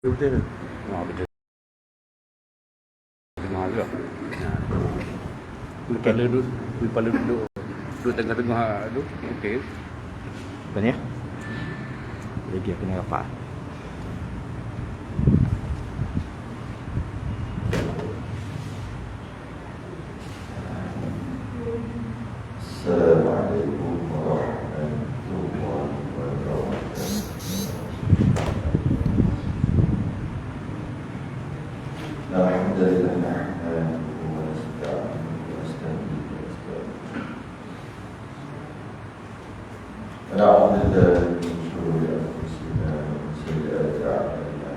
Betul. Betul. Dengar juga. Lepas duduk tengah-tengah tu, okey. Apa ni? Lagi aku nak rapat. Assalamualaikum warahmatullahi wabarakatuh. Alhamdulillah nahmaduhu wa nasta'inuhu wa nastaghfiruh wa na'udzu billahi min shururi anfusina wa min sayyiati a'malina.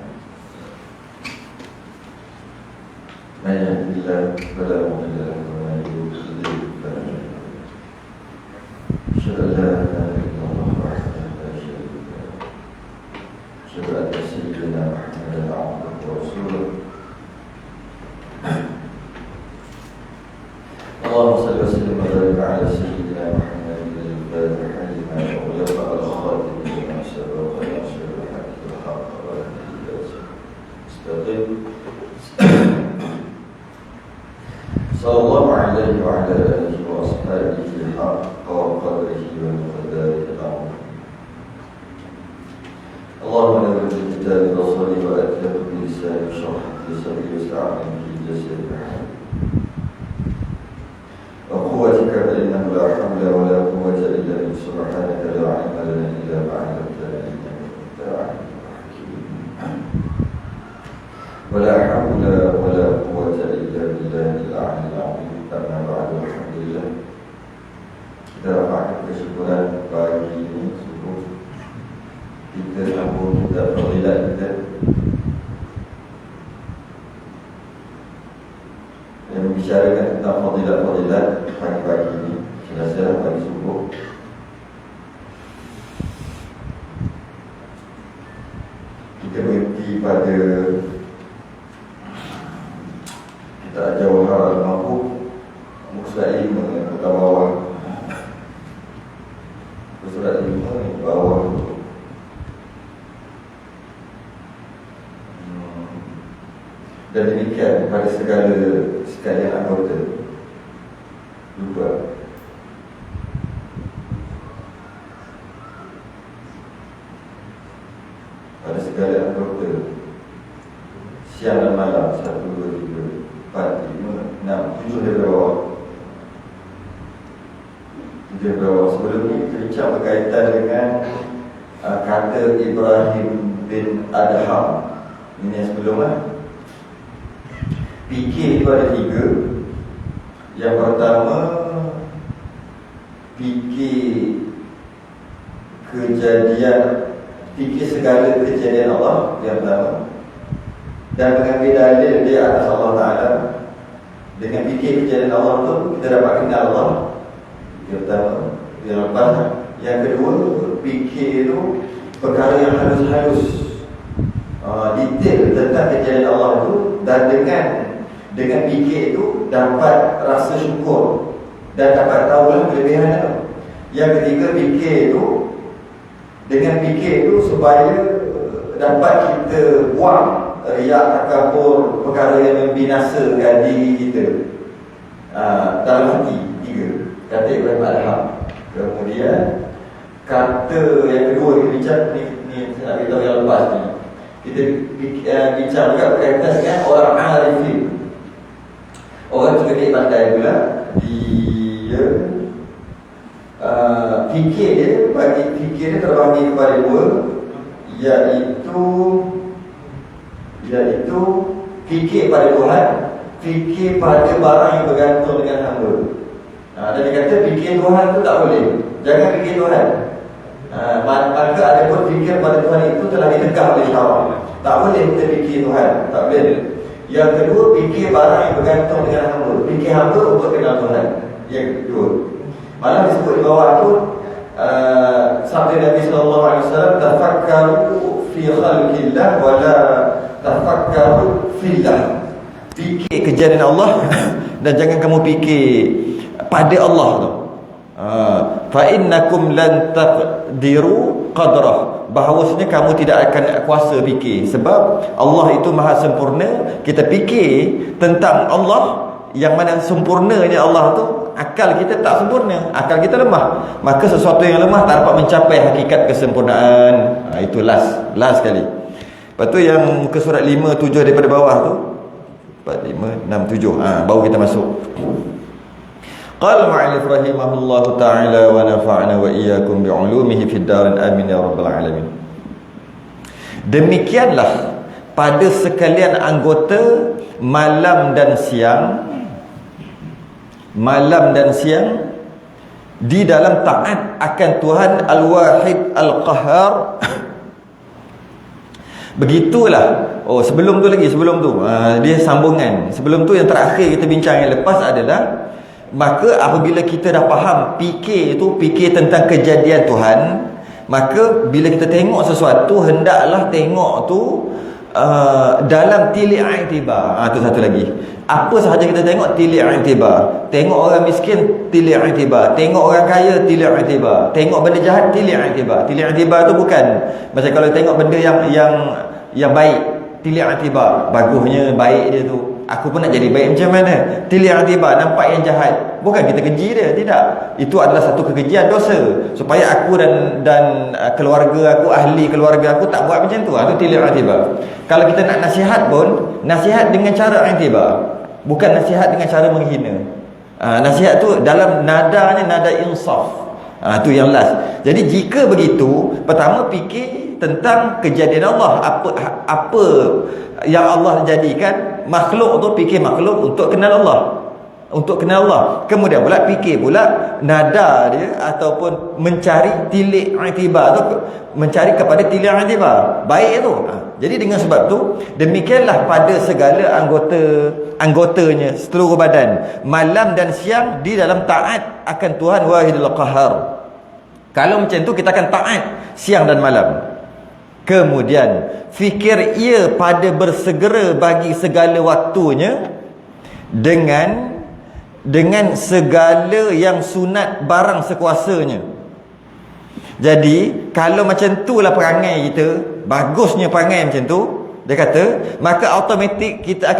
Man yahdihillahu fala mudilla lahu wa man yudlil fala hadiya lahu. أشهد أن لا إله إلا الله وحده لا شريك له. أشهد أن سيدنا محمدا عبده ورسوله. اللهم صل وسلم وبارك على سيدنا محمد الفاتح لما أغلق الخاتم لما سبق ناصر الحق بالحق والهدي إلى مستقيم. صلى الله عليه وعلى آله وأصحابه حق قدره ومقداره العظيم. اللهم نور بالكتاب بصري وأكتب بلسان شرح بصري واستعمل في جسد الحق وقوتك فإنه لا حول ولا قوة إلا بك سبحانك لا علم لنا إلا ما علمتنا إنك أنت العليم الحكيم. ولا حول ولا قوة إلا بالله العلي العظيم. أما بعد الحمد لله. Kita rafa'kan kesyukuran pagi ini subuh kita sambung kita fadilat kita yang membicarakan tentang fadilat-fadilat pagi-pagi ini. Selasa pagi subuh kita berhenti pada kita jauh hal mampu Musa 5 yang bawah. Surat 5 yang bawah tu. Dan demikian pada sekalian anggota. Lupa. Pada sekalian anggota. Siang dan malam 1, 2, 3, 4, 5, 6, 7 dari bawah. Sebelum ini kita bincang berkaitan dengan kata Ibrahim bin Adham. Ini yang sebelum lah. Fikir itu ada 3. Yang pertama, fikir segala kejadian Allah. Yang pertama. Dan mengambil dalil dia atas Allah Ta'ala. Dengan fikir kejadian Allah tu kita dapat kenal Allah. Yang pertama. Yang lepas. Yang kedua, fikir itu perkara yang halus-halus, detail tentang kejadian Allah itu. Dan dengan fikir itu dapat rasa syukur dan dapat tahulah kelebihan itu. Yang ketiga, fikir itu, dengan fikir itu supaya dapat kita buang riak, takabur, perkara yang membinasakan diri kita dalam hati. 3 kata Ibrahim Adham. Kemudian kata yang kedua kita bincang ni saya nak beritahu yang lepas ni. Kita bincang juga berkaitan dengan orang arifin. Orang cerdik pandai pula. Dia fikir dia terbagi kepada 2, iaitu fikir pada Tuhan, fikir pada barang yang bergantung dengan hamba. Dan dia kata fikir Tuhan tu tak boleh. Jangan fikir Tuhan. Maka ada pun fikir pada Tuhan itu telah ditegak oleh syarak. Tak boleh kita fikir Tuhan. Tak boleh. Yang kedua, fikir barang yang bergantung dengan hamba. Fikir hamba untuk kenal Tuhan. Yang kedua. Malah disebut di bawah tu sabda Nabi SAW, tafakkaru fi khalqillah wa la tafakkaru fillah. Fikir kejadian Allah dan jangan kamu fikir pada Allah tu. Fa innakum lan taqdiru qadrah bahawasanya kamu tidak akan kuasa fikir. Sebab Allah itu maha sempurna. Kita fikir tentang Allah, yang mana sempurnanya Allah tu, akal kita tak sempurna, akal kita lemah. Maka sesuatu yang lemah tak dapat mencapai hakikat kesempurnaan. Itu last sekali. Lepas tu yang muka surat 5, 7 daripada bawah tu, 4, 5, 6, 7, baru kita masuk. Qala ma'alif rahimahullahu ta'ala wa nafa'na wa iyyakum bi'ulumihi fid darin amin ya rabbal alamin. Demikianlah pada sekalian anggota malam dan siang di dalam taat akan Tuhan Al-Wahid Al-Qahhar. Begitulah. Sebelum tu dia sambungan. Sebelum tu yang terakhir kita bincang yang lepas adalah, maka apabila kita dah faham fikir tentang kejadian Tuhan, maka bila kita tengok sesuatu, hendaklah tengok tu dalam tili i'tibar. Tu satu lagi. Apa sahaja kita tengok, tili i'tibar. Tengok orang miskin, tili i'tibar. Tengok orang kaya, tili i'tibar. Tengok benda jahat, tili i'tibar. Tili i'tibar tu bukan macam kalau tengok benda yang baik, tili i'tibar. Bagusnya baik dia tu, aku pun nak jadi baik macam mana. Tili i'tibar, nampak yang jahat, bukan kita keji dia, tidak. Itu adalah satu kekejian, dosa, supaya aku dan keluarga aku, ahli keluarga aku tak buat macam tu. Itu tili i'tibar. Kalau kita nak nasihat pun, nasihat dengan cara i'tibar, bukan nasihat dengan cara menghina. Nasihat tu dalam nadanya nada insaf. Tu yang last. Jadi jika begitu, pertama fikir tentang kejadian Allah. Apa yang Allah jadikan makhluk tu, fikir makhluk untuk kenal Allah. Kemudian pula fikir pula nada dia, ataupun mencari tilik i'tibar tu, mencari kepada tilik i'tibar baik tu. Jadi dengan sebab tu, demikianlah pada segala anggotanya, seluruh badan, malam dan siang di dalam taat akan Tuhan Wahidul Qahhar. Kalau macam tu, kita akan taat siang dan malam. Kemudian fikir ia pada bersegera bagi segala waktunya dengan segala yang sunat barang sekuasanya. Jadi kalau macam itulah perangai kita, bagusnya perangai macam tu, dia kata, maka automatik kita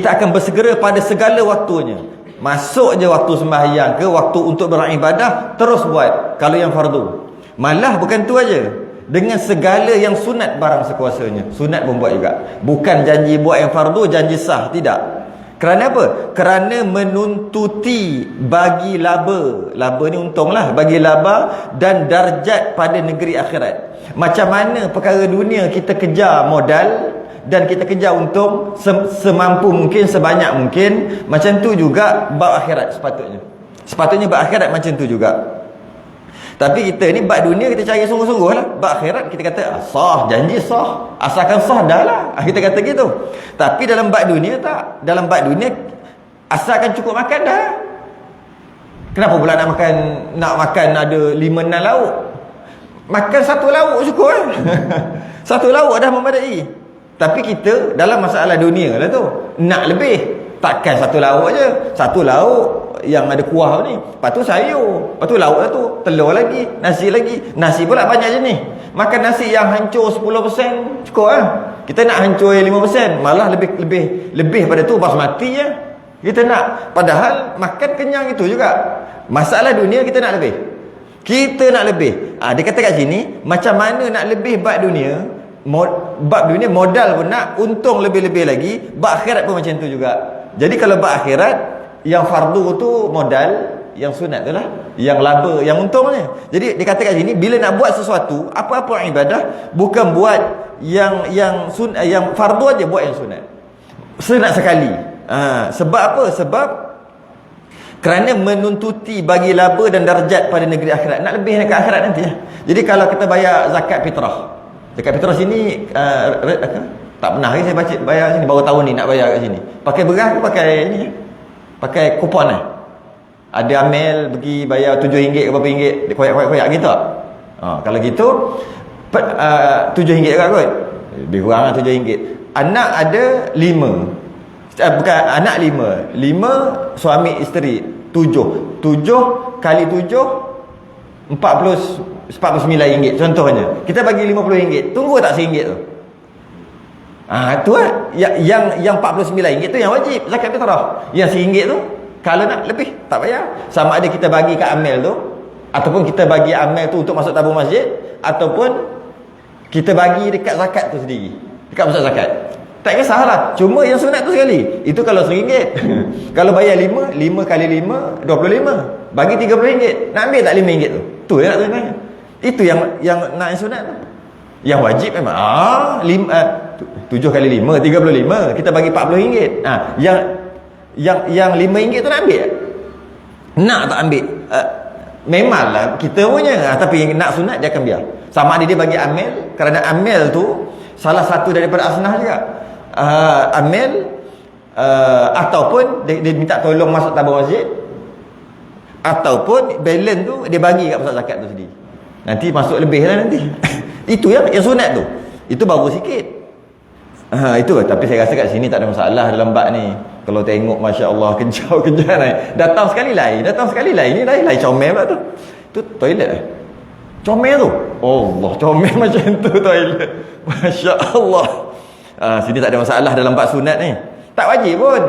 akan bersegera pada segala waktunya. Masuk je waktu sembahyang ke, waktu untuk beribadah, terus buat. Kalau yang fardu, malah bukan tu aja, dengan segala yang sunat barang sekuasanya. Sunat pun buat juga. Bukan janji buat yang fardu, janji sah, tidak. Kerana apa? Kerana menuntuti bagi laba ni untunglah, bagi laba dan darjat pada negeri akhirat. Macam mana perkara dunia kita kejar modal dan kita kejar untung semampu mungkin, sebanyak mungkin, macam tu juga bab akhirat sepatutnya bab akhirat macam tu juga. Tapi kita ni bab dunia kita cari sungguh-sungguh lah. Bab akhirat kita kata sah, janji sah, asalkan sah dah lah, kita kata gitu. Tapi dalam bab dunia tak. Dalam bab dunia asalkan cukup makan dah. Kenapa pula nak makan ada 5-6 lauk? Makan satu lauk cukup kan? Satu lauk dah memadai. Tapi kita dalam masalah dunia lah tu, nak lebih. Takkan satu lauk je. Satu lauk yang ada kuah ni, lepas tu sayur, lepas tu lauk lah tu, telur lagi, nasi lagi. Nasi pula banyak jenis. Makan nasi yang hancur 10% cukup lah. Kita nak hancur 5%, malah lebih pada tu, basmati je kita nak. Padahal makan kenyang itu juga. Masalah dunia kita nak lebih. Dia kata kat sini, macam mana nak lebih bab dunia. Bab dunia modal pun nak, untung lebih-lebih lagi. Bab akhirat pun macam tu juga. Jadi kalau bab akhirat, yang fardu tu modal, yang sunat tu lah yang laba, yang untungnya. Jadi dia kata kat sini, bila nak buat sesuatu, apa-apa ibadah, bukan buat yang fardu aja, buat yang sunat sekali. Sebab apa? Sebab kerana menuntuti bagi laba dan darjat pada negeri akhirat. Nak lebih ke akhirat nanti. Jadi kalau kita bayar zakat fitrah sini, tak pernah saya bayar sini, baru tahun ni nak bayar kat sini. Pakai beras ke pakai ni? Pakai kupon lah. Ada amil pergi bayar RM7 ke berapa ringgit, koyak-koyak gitu. Kalau gitu RM7 juga kot. Lebih kurang lah RM7. Anak ada 5. Bukan anak 5 suami isteri 7 kali 7 49 ringgit contohnya. Kita bagi 50 ringgit. Tunggu tak RM1 tu? Tu lah. Yang 49 ringgit tu yang wajib zakat fitrah. Yang RM1 tu kalau nak lebih tak payah. Sama ada kita bagi kat amil tu, ataupun kita bagi amil tu untuk masuk tabung masjid, ataupun kita bagi dekat zakat tu sendiri, dekat pusat zakat. Tak kisahlah. Cuma yang sunat tu sekali. Itu kalau RM1. Kalau bayar 5 kali 5 25. Bagi RM30. Nak ambil tak RM5 tu? Tu yang nak tanya. Itu yang nak yang sunat tu. Yang wajib memang 7 kali 5 35. Kita bagi RM40. Yang RM5 tu nak ambil? Nak tak ambil? Memanglah kita punya. Tapi nak sunat dia akan biar. Sama ada dia bagi amil, kerana amil tu salah satu daripada asnah juga. Amil ataupun dia minta tolong masuk tabung masjid, ataupun balance tu dia bagi kat pusat zakat tu sendiri. Nanti masuk lebih lah nanti. Itu yang sunat tu. Itu baru sikit. Itu tapi saya rasa kat sini tak ada masalah dalam bab ni. Kalau tengok masya-Allah kejar ni. Datang sekali lain ni lain comel pula tu. Tu toilet lah. Comel tu. Allah, comel macam tu toilet. Masya-Allah. Sini tak ada masalah dalam bab sunat ni. Tak wajib pun.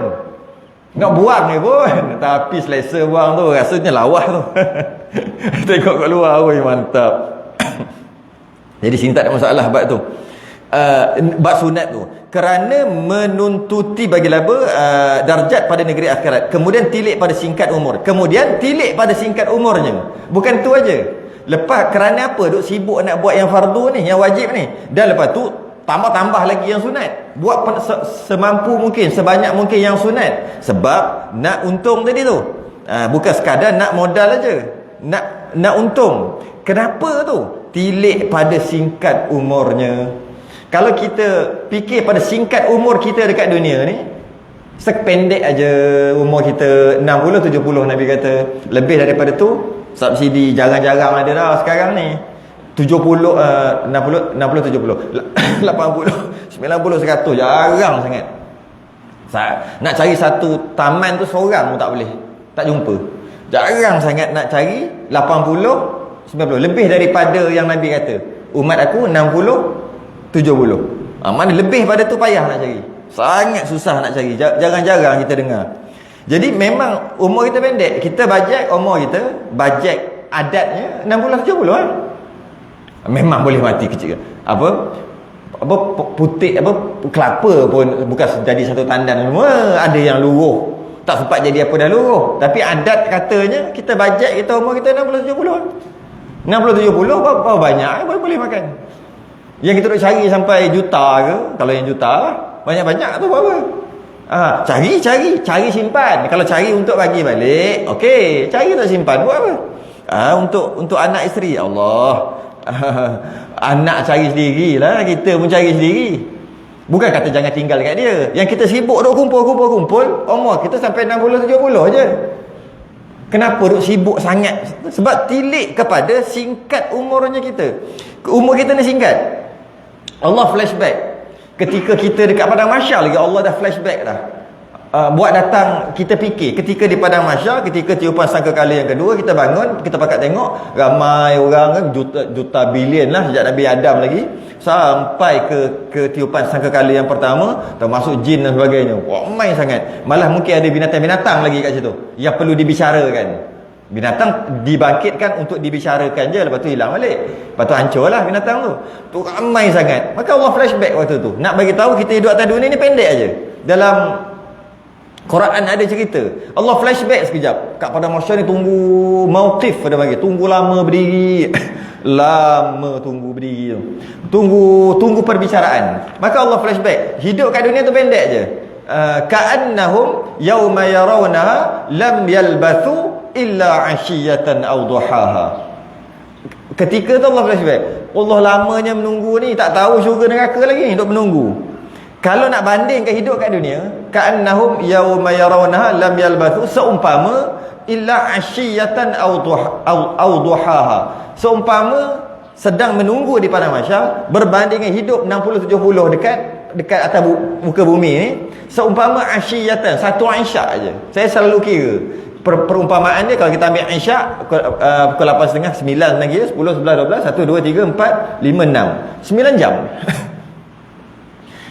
Nak buang ni pun. Tapi selesa buang tu rasanya lawa tu. Tengok kat luar oi mantap. Jadi sini tak ada masalah bab tu. Bab sunat tu kerana menuntuti bagi laba darjat pada negeri akhirat, kemudian tilik pada singkat umur, kemudian tilik pada singkat umurnya. Bukan tu aja. Lepas kerana apa duk sibuk nak buat yang fardu ni, yang wajib ni, dan lepas tu tambah lagi yang sunat. Buat semampu mungkin, sebanyak mungkin yang sunat, sebab nak untung tadi tu. Bukan sekadar nak modal aja, nak untung. Kenapa tu? Tilik pada singkat umurnya. Kalau kita fikir pada singkat umur kita dekat dunia ni, sependek aja umur kita 60 70 Nabi kata. Lebih daripada tu subsidi jarang-jarang ada dah sekarang ni. 70 60 70 80 90 100 jarang sangat. Nak cari satu taman tu seorang pun tak boleh, tak jumpa. Jarang sangat nak cari 80 90, lebih daripada yang Nabi kata. Umat aku 60 70. Mana lebih pada tu payah nak cari. Sangat susah nak cari. Jarang-jarang kita dengar. Jadi memang umur kita pendek. Kita bajet umur kita, bajet adatnya 60-70 kan. Memang boleh mati kecil. Apa putih kelapa pun bukan jadi satu tandan semua. Ada yang luruh. Tak sempat jadi apa dah luruh. Tapi adat katanya kita bajet kita umur kita 60-70. 60-70 berapa banyak boleh makan. Yang kita nak cari sampai juta ke? Kalau yang juta lah, banyak-banyak tu berapa? Cari simpan. Kalau cari untuk bagi balik, okey. Cari untuk simpan buat apa? Untuk anak isteri, Allah. Anak cari sendirilah, kita pun cari sendiri. Bukan kata jangan tinggal kat dia. Yang kita sibuk duk kumpul, umur kita sampai 60-70 je. Kenapa duk sibuk sangat? Sebab tilik kepada singkat umurnya kita. Umur kita ni singkat. Allah flashback. Ketika kita dekat padang mahsyar lagi, Allah dah flashback dah. Buat datang, kita fikir ketika di padang mahsyar, ketika tiupan sangkakala yang kedua, kita bangun, kita pakat tengok ramai orang kan, juta bilion lah sejak Nabi Adam lagi sampai ke tiupan sangkakala yang pertama, termasuk jin dan sebagainya. Ramai sangat. Malah mungkin ada binatang-binatang lagi kat situ yang perlu dibicarakan. Binatang dibangkitkan untuk dibicarakan je, lepas tu hilang balik, lepas tu hancurlah binatang tu ramai sangat. Maka Allah flashback waktu tu nak bagi tahu kita hidup atas dunia ni pendek aja. Dalam Quran ada cerita Allah flashback sekejap kat padang mahsyar ni, tunggu mauqif, ada bagi tunggu lama berdiri lama tunggu berdiri tunggu perbicaraan. Maka Allah flashback, hidup kat dunia tu pendek je. Ka'annahum yawma yarawnaha lam yalbathu illa 'ashiyatan aw duhaha. Ketika tu Allah flashback, Allah lamanya menunggu ni, tak tahu syurga neraka lagi ni, duk menunggu. Kalau nak bandingkan hidup kat dunia, ka'annahum yawma yarawnaha lam yalbathu, seumpama illa 'ashiyatan aw duhaha, seumpama sedang menunggu di padang mahsyar, berbanding dengan hidup 60-70 dekat atas muka bumi ni, seumpama 'ashiyatan, satu isyak aja. Saya selalu kira Perumpamaan dia kalau kita ambil Isyak pukul 8.30, 9 lagi 10, 11, 12, 1, 2, 3, 4, 5, 6, 9 jam.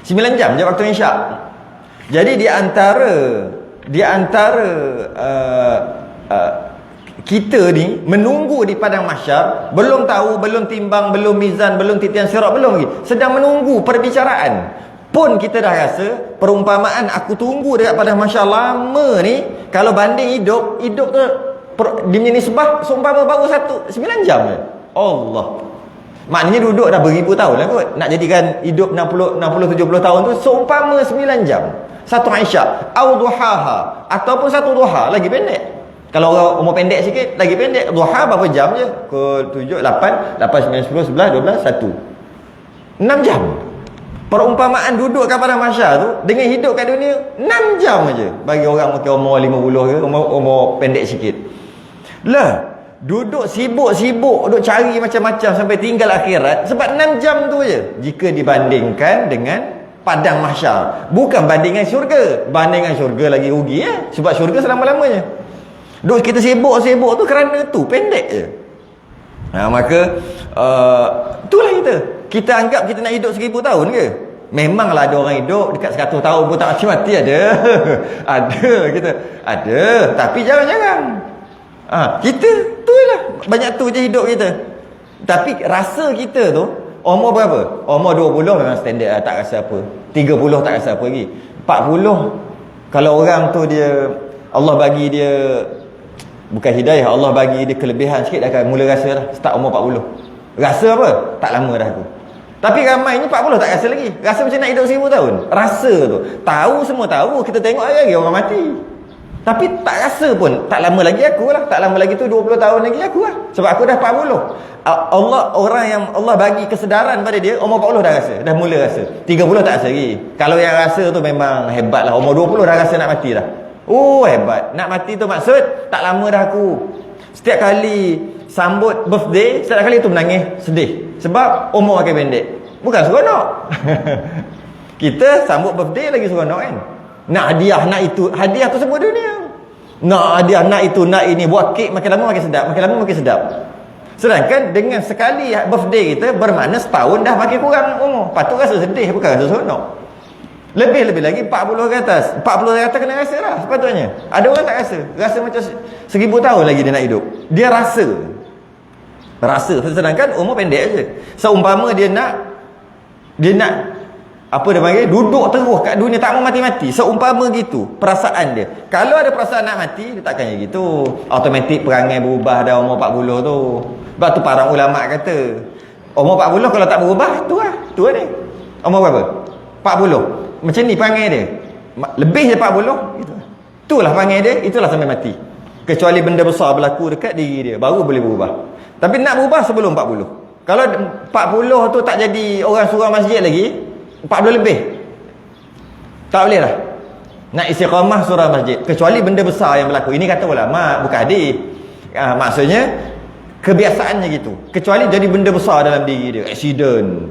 9 jam je waktu Isyak. Jadi di antara kita ni menunggu di padang mahsyar, belum tahu, belum timbang, belum mizan, belum titian sirat, belum lagi, sedang menunggu perbicaraan pun kita dah rasa perumpamaan aku tunggu dekat padang mahsyar lama ni, kalau banding hidup tu dia punya nisbah seumpama baru 9 jam je. Allah, maknanya duduk dah beribu tahun lah kot, nak jadikan hidup 60 70 tahun tu seumpama 9 jam satu Isyak au duhaha, ataupun satu duha lagi pendek. Kalau orang umur pendek sikit lagi pendek, duha berapa jam je? Pukul 7, 8, 9, 10, 11, 12, 1, 6 jam. Perumpamaan duduk kat padang mahsyar tu dengan hidup kat dunia 6 jam aja bagi orang mungkin umur 50 ke, umur pendek sikit. Lah, duduk sibuk-sibuk duk cari macam-macam sampai tinggal akhirat sebab 6 jam tu je jika dibandingkan dengan padang mahsyar. Bukan bandingan syurga. Bandingan syurga lagi rugi ya, sebab syurga selama-lamanya. Duk kita sibuk-sibuk tu kerana tu pendek je. Maka itulah kita anggap kita nak hidup 1000 tahun ke? Memanglah ada orang hidup dekat 100 tahun pun tak mati ada. Kita ada, tapi jarang-jarang. Kita tu lah, banyak tu je hidup kita. Tapi rasa kita tu umur berapa? Umur 20 memang standard lah, tak rasa apa. 30 tak rasa apa lagi. 40 kalau orang tu dia Allah bagi dia bukan hidayah, Allah bagi dia kelebihan sikit, dah akan mula rasa dah start umur 40. Rasa apa? Tak lama dah aku. Tapi ramai ni 40 tak rasa lagi. Rasa macam nak hidup 1000 tahun. Rasa tu. Tahu, semua tahu. Kita tengok hari-hari orang mati. Tapi tak rasa pun. Tak lama lagi aku lah. Tak lama lagi tu 20 tahun lagi aku lah. Sebab aku dah 40. Orang yang Allah bagi kesedaran pada dia, umur 40 dah rasa. Dah mula rasa. 30 tak rasa lagi. Kalau yang rasa tu memang hebat lah. Umur 20 dah rasa nak mati dah. Oh hebat. Nak mati tu maksud tak lama dah aku. Setiap kali sambut birthday, setiap kali tu menangis, sedih. Sebab umur makin pendek. Bukan seronok. Kita sambut birthday lagi seronok kan. Nak hadiah, nak itu. Hadiah tu semua dunia. Nak hadiah, nak itu, nak ini. Buat kek makin lama makin sedap. Makin lama makin sedap. Sedangkan dengan sekali birthday kita, bermakna setahun dah makin kurang umur. Patut rasa sedih, bukan rasa seronok. Lebih-lebih lagi 40 ke atas. 40 ke atas kena rasa lah sepatutnya. Ada orang tak rasa. Rasa macam 1000 tahun lagi dia nak hidup. Dia rasa. Sedangkan umur pendek je. Seumpama dia nak apa dia panggil, duduk terus kat dunia tak mau mati-mati. Seumpama gitu perasaan dia. Kalau ada perasaan nak mati, dia takkan macam gitu. Automatik perangai berubah dah umur 40 tu. Sebab tu para ulama kata umur 40 kalau tak berubah, tu lah ni. Umur berapa? 40. Macam ni perangai dia. Lebih daripada 40 gitu. Itulah perangai dia, itulah sampai mati. Kecuali benda besar berlaku dekat diri dia, baru boleh berubah. Tapi nak berubah sebelum 40. Kalau 40 tu tak jadi orang surau masjid lagi, 40 lebih tak boleh lah nak istiqamah surau masjid, kecuali benda besar yang berlaku. Ini kata ulama, bukan hadis. Maksudnya kebiasaannya gitu. Kecuali jadi benda besar dalam diri dia, aksiden,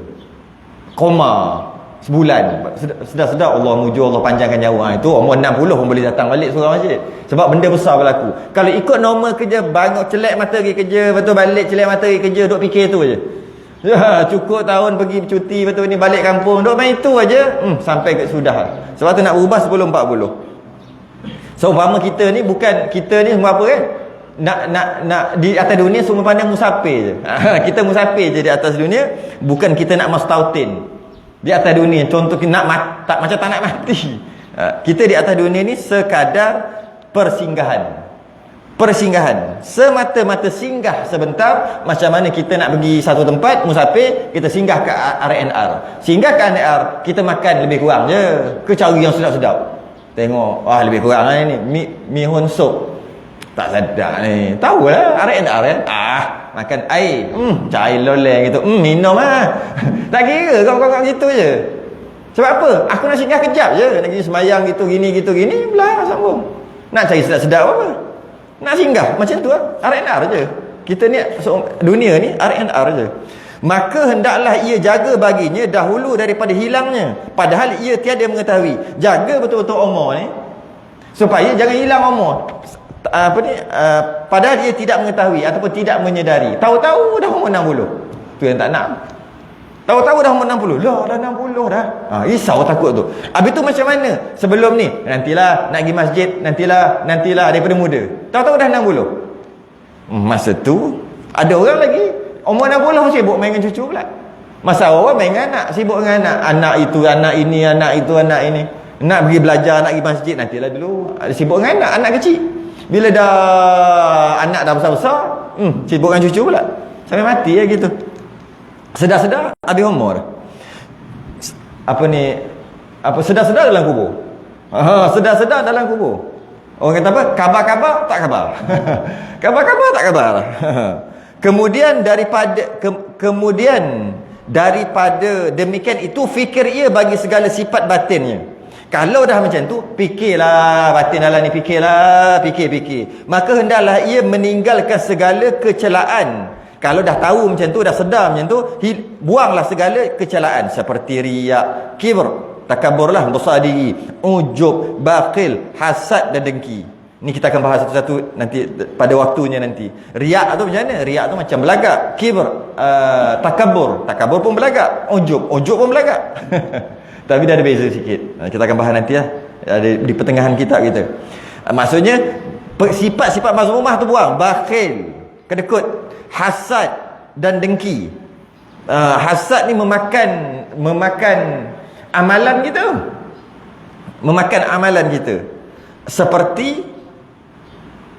koma sebulan, sedar-sedar Allah muju, Allah panjangkan nyawa. Itu umur 60 pun boleh datang balik surau masjid. Sebab benda besar berlaku. Kalau ikut normal kerja, bangun celak mata pergi kerja, betul balik celak mata pergi kerja, duk fikir tu aje. Ya, cukup tahun pergi cuti, betul ni balik kampung, duk main itu aja, sampai ke sudah. Sebab tu nak berubah sebelum 40. So umpama kita ni bukan, kita ni semua apa kan? Nak di atas dunia semua pandang musafir je. Kita musafir je di atas dunia, bukan kita nak mastautin. Di atas dunia, contoh kita nak macam tak nak mati. Kita di atas dunia ni sekadar persinggahan. Semata-mata singgah sebentar. Macam mana kita nak pergi satu tempat musafir, kita singgah ke RNR. Singgah ke RNR, kita makan lebih kurang je, ke cari yang sedap-sedap. Tengok, lebih kurang lah ni mi hon soup. Tak sedap ni. Tahulah RNR kan. Makan air. Cair loleng gitu. Minum lah. Tak kira kau gitu je. Sebab apa? Aku nak singgah kejap je. Nak pergi semayang gitu gini belah sambung. Nak cari sedap-sedap apa? Nak singgah macam tu lah. RNR je. Kita ni dunia ni RNR je. Maka hendaklah ia jaga baginya dahulu daripada hilangnya, padahal ia tiada mengetahui. Jaga betul-betul umur ni supaya jangan hilang umur. padahal dia tidak mengetahui ataupun tidak menyedari. Tahu-tahu dah umur 60. Tu yang tak nak. Tahu-tahu dah umur 60. Lah dah 60 dah. Risau takut tu. Habis tu macam mana? Sebelum ni, nantilah nak pergi masjid, nantilah daripada muda. Tahu-tahu dah 60. Masa tu ada orang lagi umur 60 sibuk main dengan cucu pula. Masa awal main dengan anak, sibuk dengan anak. Anak itu, anak ini, anak itu, anak ini. Nak pergi belajar, nak pergi masjid, nantilah dulu. Sibuk dengan anak kecil. Bila dah anak dah besar-besar, sibuk dengan cucu pula. Sampai mati ya gitu. Sedar-sedar habis umur. Sedar-sedar dalam kubur. Sedar-sedar dalam kubur. Orang kata apa? Kabar-kabar tak kabar. Kabar-kabar tak kabar. Kemudian daripada demikian itu, fikir ia bagi segala sifat batinnya. Kalau dah macam tu, fikirlah batin dalam ni, fikir. Maka hendaklah ia meninggalkan segala kecelaan. Kalau dah tahu macam tu, dah sedar macam tu, buanglah segala kecelaan seperti riak, kibr, takabburlah, besar diri, ujub, bakhil, hasad dan dengki. Ni kita akan bahas satu-satu nanti pada waktunya nanti. Riak tu macam mana? Riak tu macam belagak, kibr, takabbur pun belagak, ujub pun belagak. Tapi dia ada beza sikit. Kita akan bahas nanti lah. Ada di pertengahan kitab kita. Maksudnya sifat-sifat mazmumah tu buang. Bakhil, kedekut, hasad dan dengki. Hasad ni memakan amalan kita. Memakan amalan kita. Seperti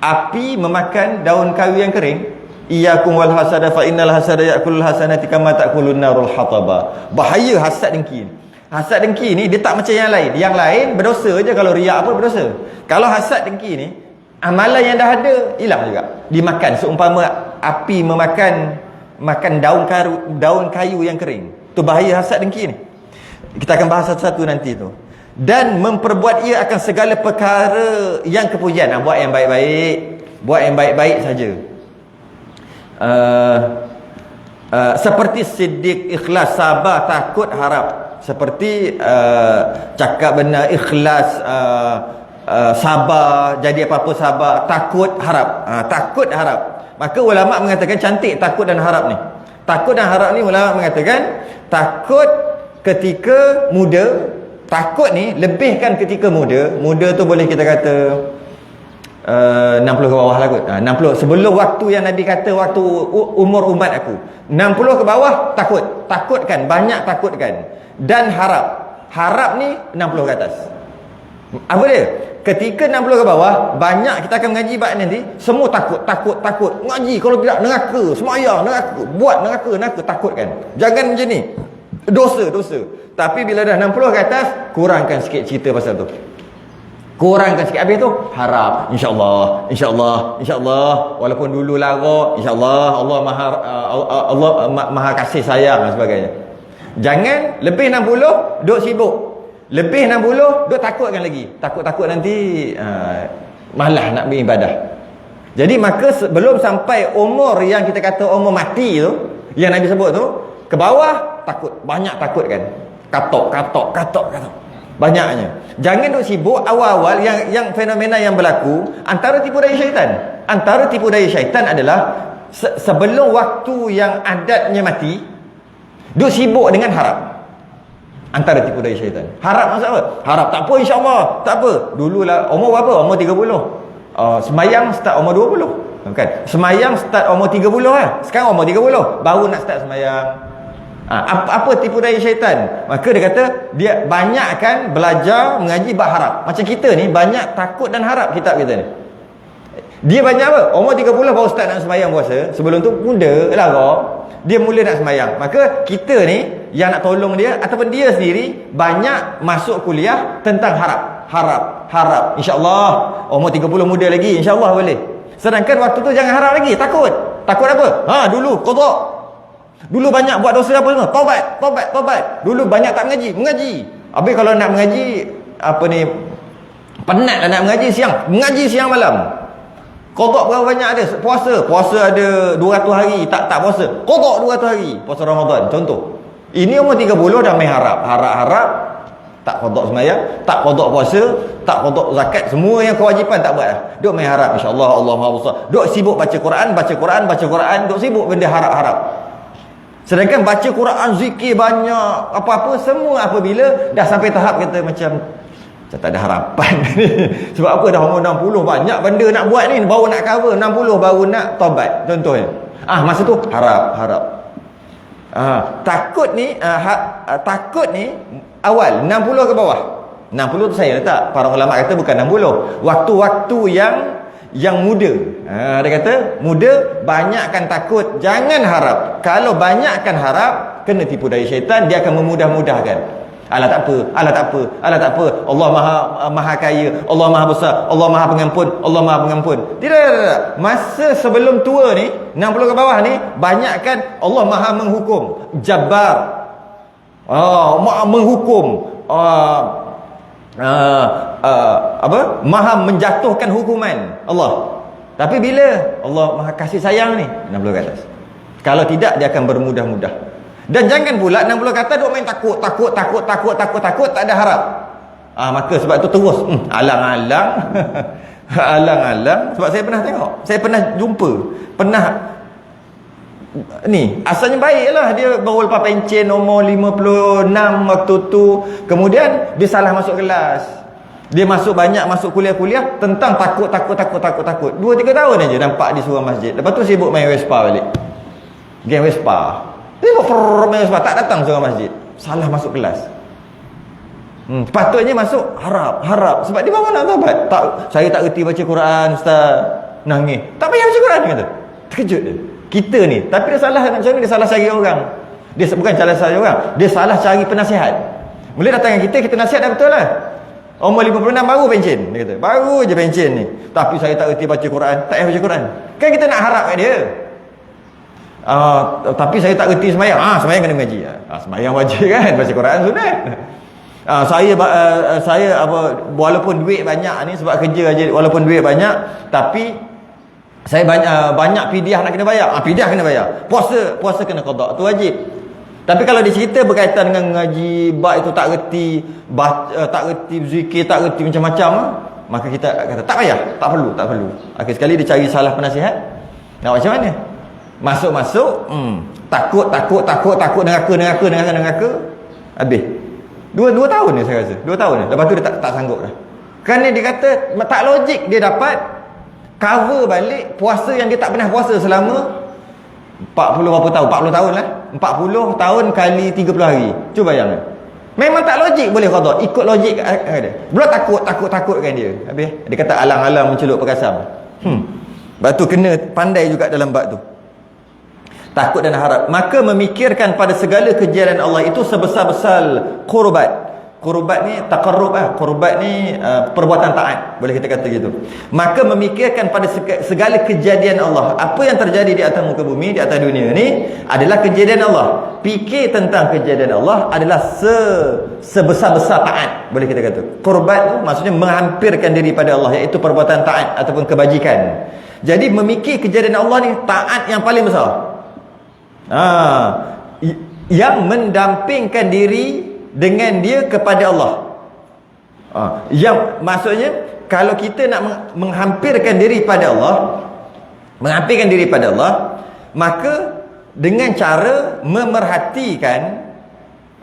api memakan daun kayu yang kering. Iyyakum wal hasada fa innal hasada ya'kulul hasanati kama ta'kulun narul hataba. Bahaya hasad dengki. Hasad dengki ni dia tak macam yang lain. Yang lain berdosa je, kalau riak apa berdosa. Kalau hasad dengki ni, amalan yang dah ada hilang juga. Dimakan seumpama api makan daun kayu yang kering. Tu bahaya hasad dengki ni. Kita akan bahas satu-satu nanti tu. Dan memperbuat ia akan segala perkara yang kepujian. Buat yang baik-baik. Buat yang baik-baik saja. Seperti siddiq, ikhlas, sabar, takut, harap. Seperti cakap benar, ikhlas, sabar, jadi apa-apa sabar, takut, harap. Takut, harap. Maka ulama mengatakan cantik takut dan harap ni. Takut dan harap ni ulama mengatakan takut ketika muda. Takut ni lebihkan ketika muda. Muda tu boleh kita kata 60 ke bawah lah kot. 60 sebelum waktu yang Nabi kata waktu umur umat aku. 60 ke bawah takutkan, banyak takutkan. Dan harap ni 60 ke atas. Apa dia? Ketika 60 ke bawah, banyak kita akan mengaji bab nanti, semua takut. Mengaji kalau tidak neraka, semayang neraka, buat neraka, takutkan. Jangan macam ni. Dosa. Tapi bila dah 60 ke atas, kurangkan sikit cerita pasal tu. Kurangkan sikit. Habis tu harap, insyaallah, walaupun dulu lara, insyaallah Allah maha kasih sayang dan sebagainya. Jangan lebih 60 duk sibuk. Lebih 60 duk takutkan lagi. Takut nanti malah nak beribadah. Jadi maka sebelum sampai umur yang kita kata umur mati tu, yang Nabi sebut tu, ke bawah takut, banyak takutkan. Katok. Banyaknya. Jangan duk sibuk awal-awal yang fenomena yang berlaku antara tipu daya syaitan. Antara tipu daya syaitan adalah sebelum waktu yang adatnya mati, duk sibuk dengan harap. Antara tipu daya syaitan. Harap maksud apa? Harap tak apa insya-Allah. Tak apa. Dululah umur berapa? Umur 30. Semayang start umur 20. Kan? Semayang start umur 30 lah. Sekarang umur 30 baru nak start semayang. Apa tipu daya syaitan? Maka dia kata dia banyakkan belajar mengaji bab harap. Macam kita ni banyak takut dan harap kitab kita ni. Dia banyak apa? Umur 30 baru start nak semayang puasa. Sebelum tu muda lara, dia mula nak semayang. Maka kita ni yang nak tolong dia ataupun dia sendiri banyak masuk kuliah tentang harap. InsyaAllah umur 30 muda lagi, insyaAllah boleh. Sedangkan waktu tu jangan harap lagi, takut apa? Dulu qada. Dulu banyak buat dosa apa semua, taubat. Dulu banyak tak mengaji. Habis kalau nak mengaji penatlah nak mengaji siang malam. Qada berapa banyak ada? Puasa ada 200 hari tak puasa. Qada 200 hari puasa Ramadan contoh. Ini umur 30 dah main harap. Tak qada sembahyang, tak qada puasa, tak qada zakat, semua yang kewajipan tak buat dah. Duk main harap insya-Allah Allah Maha Besar. Duk sibuk baca Quran, duk sibuk benda harap-harap. Sedangkan baca Quran, zikir banyak, apa-apa semua apabila dah sampai tahap kata macam tak ada harapan. Sebab apa, dah umur 60 banyak benda nak buat ni, baru nak cover 60 baru nak taubat contohnya. Masa tu harap. Takut ni awal 60 ke bawah. 60 tu saya letak. Para ulama kata bukan 60. Waktu-waktu yang muda. Dia kata muda banyakkan takut, jangan harap. Kalau banyakkan harap, kena tipu daya syaitan, dia akan memudah-mudahkan. Alah tak apa. Allah maha kaya, Allah maha besar, Allah maha pengampun. Tidak. Masa sebelum tua ni, 60 ke bawah ni, banyakkan Allah maha menghukum, Jabbar. Menghukum, maha menjatuhkan hukuman Allah. Tapi bila Allah maha kasih sayang ni, 60 ke atas. Kalau tidak, dia akan bermudah-mudah. Dan jangan pula 60 ke atas duk main takut, tak ada harap. Maka sebab tu terus alang-alang alang-alang. Sebab saya pernah tengok, saya pernah jumpa, ni asalnya baiklah, dia baru lepas pencen umur 56 waktu tu. Kemudian dia salah masuk kelas, dia masuk kuliah-kuliah tentang takut 2-3 tahun aja nampak dia suruh masjid. Lepas tu sibuk main Vespa balik, game Vespa. Dia main Vespa, tak datang suruh masjid, salah masuk kelas. Patutnya masuk harap. Sebab dia baru nak taubat. Saya tak reti baca Quran, ustaz. Nangis. Tak payah baca Quran, dia kata. Terkejut dia. Kita ni, tapi dia salah macam ni, dia salah cari orang. Dia bukan salah cari orang, dia salah cari penasihat. Boleh datang dengan kita nasihat dah betul lah. Umur 56 baru pencen, dia kata. Baru je pencen ni. Tapi saya tak reti baca Quran. Tak payah baca Quran. Kan kita nak harap kat dia. Tapi saya tak reti sembahyang. Sembahyang kena mengaji. Sembahyang wajib kan, baca Quran sunat. Saya walaupun duit banyak ni, sebab kerja aja, walaupun duit banyak, tapi saya banyak fidyah nak kena bayar. Fidyah kena bayar. Puasa kena qada, tu wajib. Tapi kalau dicerita berkaitan dengan ngaji bab itu tak reti, tak reti zikir, tak reti macam-macam, maka kita kata tak payah, tak perlu. Akhir sekali dia cari salah penasihat. Nak macam mana? Masuk takut neraka. Habis. 2 tahun ni saya rasa. 2 tahun ni. Lepas tu dia tak sanggup dah. Kerana dia kata tak logik, dia dapat cover balik puasa yang dia tak pernah puasa selama 40 berapa tahun, 40 tahun lah. 40 tahun kali 30 hari. Cuba bayangkan. Memang tak logik boleh qada, ikut logik dia. Belum takutkan dia. Habis dia kata alang-alang mencelup perkasam. Sebab tu kena pandai juga dalam bab tu. Takut dan harap. Maka memikirkan pada segala kejadian Allah itu sebesar-besar qurbat. Qurbat ni taqarrub qurbat ni perbuatan taat, boleh kita kata gitu. Maka memikirkan pada segala kejadian Allah. Apa yang terjadi di atas muka bumi, di atas dunia ni adalah kejadian Allah. Fikir tentang kejadian Allah adalah sebesar-besar taat, boleh kita kata. Qurbat tu maksudnya menghampirkan diri pada Allah, iaitu perbuatan taat ataupun kebajikan. Jadi memikir kejadian Allah ni taat yang paling besar. Yang mendampingkan diri dengan dia kepada Allah. Yang maksudnya kalau kita nak menghampirkan diri pada Allah, maka dengan cara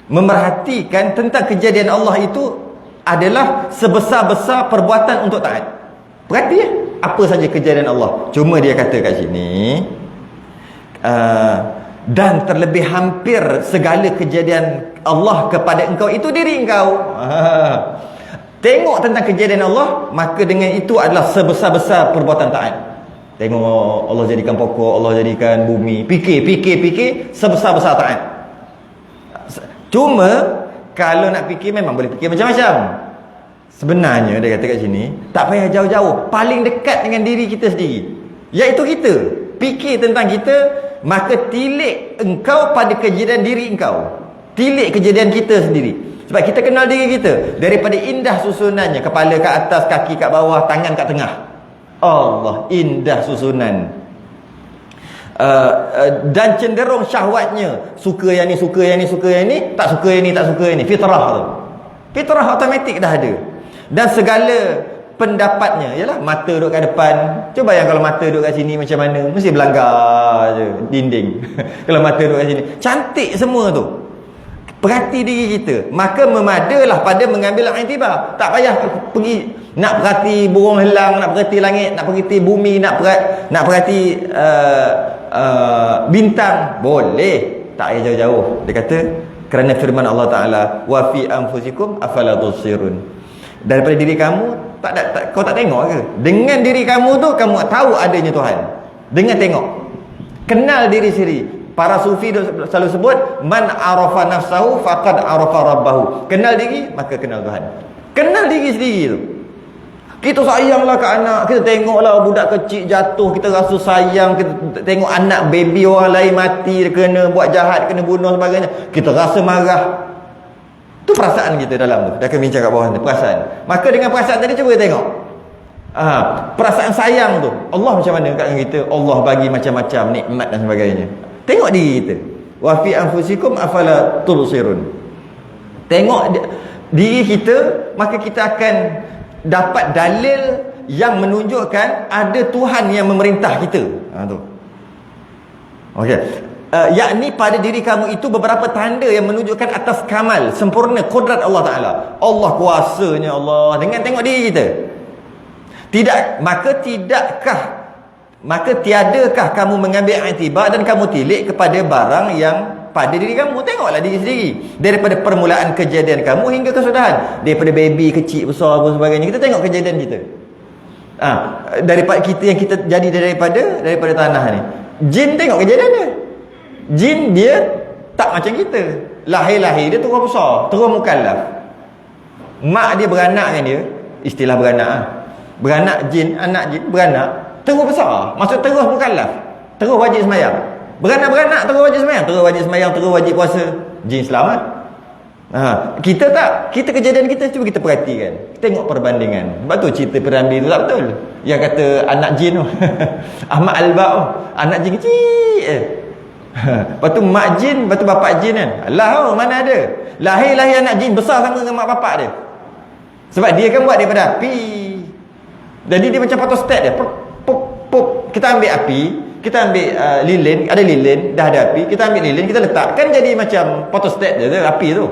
memerhatikan tentang kejadian Allah itu adalah sebesar-besar perbuatan untuk taat. Perhati apa saja kejadian Allah. Cuma dia kata kat sini dan terlebih hampir segala kejadian Allah kepada engkau itu diri engkau. Tengok tentang kejadian Allah, maka dengan itu adalah sebesar-besar perbuatan taat. Tengok Allah jadikan pokok, Allah jadikan bumi, fikir sebesar-besar taat. Cuma kalau nak fikir memang boleh fikir macam-macam. Sebenarnya dia kata kat sini, tak payah jauh-jauh, paling dekat dengan diri kita sendiri, iaitu kita. Fikir tentang kita, maka tilik engkau pada kejadian diri engkau. Tilik kejadian kita sendiri. Sebab kita kenal diri kita. Daripada indah susunannya, kepala kat atas, kaki kat bawah, tangan kat tengah. Allah, indah susunan. Dan cenderung syahwatnya, suka yang ni, tak suka yang ni. Fitrah tu. Fitrah automatik dah ada. Dan segala pendapatnya ialah mata duduk kat depan. Cuba bayang kalau mata duduk kat sini macam mana, mesti berlanggar je dinding. Kalau mata duduk kat sini cantik semua tu. Perhati diri kita, maka memadalah pada mengambil iktibar. Tak payah pergi nak perhati burung helang, nak perhati langit, nak perhati bumi, nak perhati bintang. Boleh, tak payah jauh-jauh. Dia kata kerana firman Allah Taala, wa fi anfusikum afala tubsirun. Daripada diri kamu kau tak tengok ke? Dengan diri kamu tu kamu tahu adanya Tuhan. Dengan tengok. Kenal diri sendiri. Para sufi selalu sebut man arafa nafsahu faqad arafa rabbahu. Kenal diri maka kenal Tuhan. Kenal diri sendiri tu. Kita sayanglah ke anak, kita tengoklah budak kecil jatuh, kita rasa sayang, kita tengok anak baby orang lain mati, kena buat jahat, kena bunuh sebagainya, kita rasa marah. Tu perasaan kita dalam tu. Dah kami bincang kat bawah ni, perasaan. Maka dengan perasaan tadi cuba tengok. Perasaan sayang tu. Allah macam mana kat kita? Allah bagi macam-macam nikmat dan sebagainya. Tengok diri kita. Wa fi anfusikum afala tubsirun. Tengok diri kita, maka kita akan dapat dalil yang menunjukkan ada Tuhan yang memerintah kita. Tu. Okey. Yakni pada diri kamu itu beberapa tanda yang menunjukkan atas kamal, sempurna kudrat Allah Ta'ala. Allah kuasanya Allah. Dengan tengok diri kita. Maka tiadakah kamu mengambil iktibar dan kamu tilik kepada barang yang pada diri kamu. Tengoklah diri sendiri. Daripada permulaan kejadian kamu hingga kesudahan. Daripada baby, kecil, besar, apa sebagainya. Kita tengok kejadian kita. Daripada kita yang kita jadi daripada tanah ni. Jin tengok kejadian dia. Jin dia tak macam kita. Lahir-lahir dia terus besar, terus mukallaf. Mak dia beranak dengan dia, istilah beranak. Beranak jin, anak jin beranak, terus besar. Maksud terus mukallaf, terus wajib sembahyang. Beranak-beranak terus wajib sembahyang, terus wajib sembahyang, terus wajib puasa. Jin selamat. Kita tak. Kita kejadian kita cuba kita perhatikan. Tengok perbandingan. Sebab tu cerita Piramli tu tak betul. Yang kata anak jin tu. Ahmad Al-Ba tu. Anak jin kecil. Lepas tu mak jin, lepas tu bapak jin kan. Alah, mana ada. Lahir anak jin besar sama dengan mak bapak dia. Sebab dia kan buat daripada api. Jadi dia macam photostat dia. Pop. Kita ambil api, kita ambil lilin, ada lilin, dah ada api, kita ambil lilin, kita letak. Kan jadi macam photostat dia tu, api tu.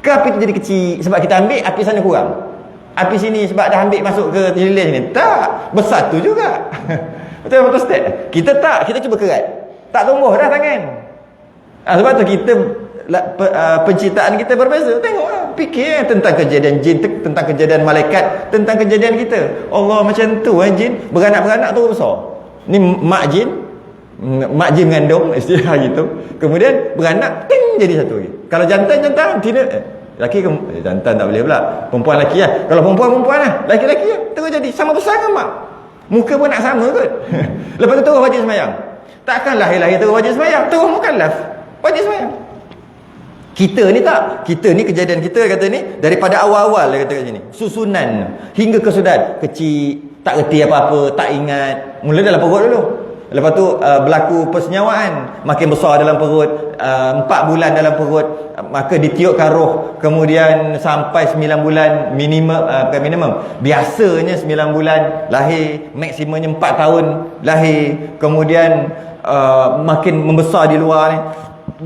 Ke api tu jadi kecil sebab kita ambil api sana kurang. Api sini sebab dah ambil masuk ke lilin sini. Tak, besar tu juga. Betul photostat. Kita tak, kita cuba kerat. Tak tumbuh dah tangan. Sebab tu kita penciptaan kita berbeza. Tengoklah, fikir tentang kejadian jin, tentang kejadian malaikat, tentang kejadian kita. Allah macam tu jin beranak-beranak tu besar. Ni mak jin mengandung, istilah gitu. Kemudian beranak ting jadi satu lagi. Kalau jantan tidak. Laki ke jantan tak boleh pula. Perempuan laki lah. Kalau perempuan lah, laki-laki lah. Terus jadi sama besar kan mak. Muka pun nak sama kot. Lepas tu terus wajib sembahyang. Takkan lahir-lahir terus wajib sembahyang, terus mukallaf wajib sembahyang. Kita ni tak. Kita ni kejadian kita kata ni daripada awal-awal dia kata kat sini. Susunan hingga kesudahan. Kecil, tak reti apa-apa, tak ingat. Mula dalam perut dulu. Lepas tu berlaku persenyawaan, makin besar dalam perut, 4 bulan dalam perut, maka ditiupkan roh, kemudian sampai 9 bulan bukan minimum. Biasanya 9 bulan lahir, maksimumnya 4 tahun lahir, kemudian makin membesar di luar ni.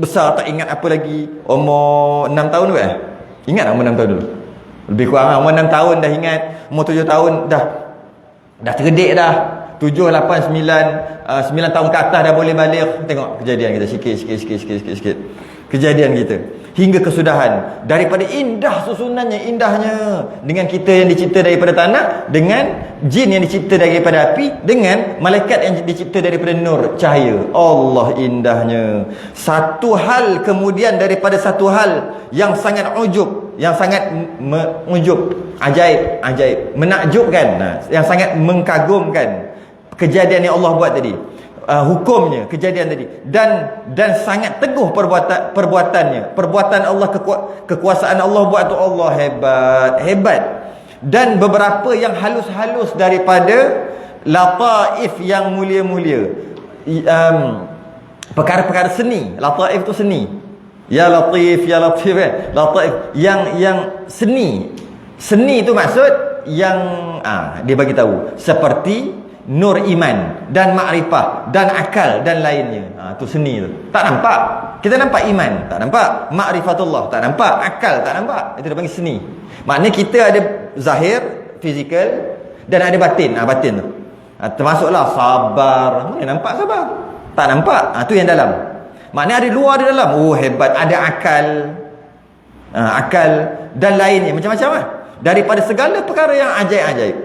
Besar tak ingat apa lagi. Umur 6 tahun ke? Ingat tak umur 6 tahun dulu? Lebih kurang umur 6 tahun dah ingat. Umur 7 tahun dah terdedik dah. 7, 8, 9 tahun ke atas dah boleh balik. Tengok kejadian kita sikit. Kejadian kita hingga kesudahan. Daripada indah susunannya, indahnya, dengan kita yang dicipta daripada tanah, dengan jin yang dicipta daripada api, dengan malaikat yang dicipta daripada nur, cahaya. Allah indahnya. Satu hal kemudian daripada satu hal yang sangat ujub, yang sangat ujub, ajaib, menakjubkan, yang sangat mengkagumkan. Kejadian yang Allah buat tadi, hukumnya, kejadian tadi, dan sangat teguh perbuatannya. Perbuatan Allah, kekuasaan Allah buat tu, Allah hebat. Dan beberapa yang halus-halus daripada lataif yang mulia-mulia, perkara-perkara seni. Lataif tu seni. Ya Latif, ya Latif, Latif yang seni. Seni tu maksud yang dia bagi tahu seperti nur iman dan makrifah dan akal dan lainnya. Tu seni tu. Tak nampak. Kita nampak iman, tak nampak. Makrifatullah, tak nampak. Akal, tak nampak. Itu dia panggil seni. Maknanya kita ada zahir, fizikal, dan ada batin. Batin tu. Termasuklah sabar. Mana nampak sabar? Tak nampak. Tu yang dalam. Maknanya ada luar, ada dalam. Oh hebat. Ada akal. Akal dan lainnya. Macam-macam lah. Daripada segala perkara yang ajaib-ajaib.